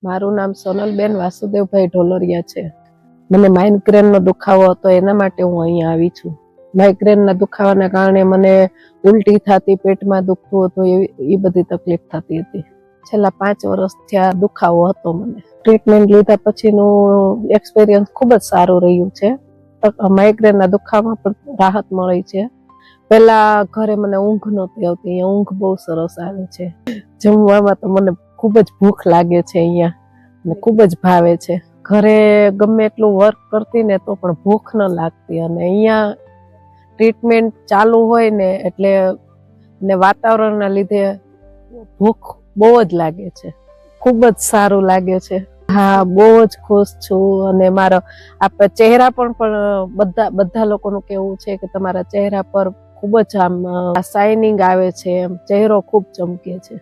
મારું નામ સોનલબેન વાસુદેવભાઈ ઢોલરિયા છે. મને માઇગ્રેનનો દુખાવો હતો, એના માટે હું અહીંયા આવી છું. માઇગ્રેનના દુખાવાના કારણે મને ઉલટી થતી, પેટમાં દુખતું હતું, એ બધી તકલીફ થતી હતી. છેલ્લા 5 વર્ષથી આ દુખાવો હતો મને. ટ્રીટમેન્ટ લીધા પછીનું એક્સપિરિયન્સ ખૂબ જ સારું રહ્યું છે. માઇગ્રેનના દુખાવામાં પણ રાહત મળી છે. પહેલા ઘરે મને ઊંઘ નહોતી આવતી, અહીંયા ઊંઘ બહુ સરસ આવે છે. જમવામાં તો મને ખૂબ જ ભૂખ લાગે છે અહીંયા, અને ખૂબ જ ભાવે છે. ઘરે ગમે એટલું વર્ક કરતી ને તો પણ ભૂખ ન લાગતી, અને અહીંયા ટ્રીટમેન્ટ ચાલુ હોય ને એટલે ને વાતાવરણના લીધે ભૂખ બહુ જ લાગે છે. ખૂબ જ સારું લાગે છે. હા, બહુ જ ખુશ છું. અને મારો ચહેરા પણ બધા લોકોનું કહેવું છે કે તમારા ચહેરા પર ખૂબ જ આમ શાઇનિંગ આવે છે, ચહેરો ખૂબ ચમકે છે.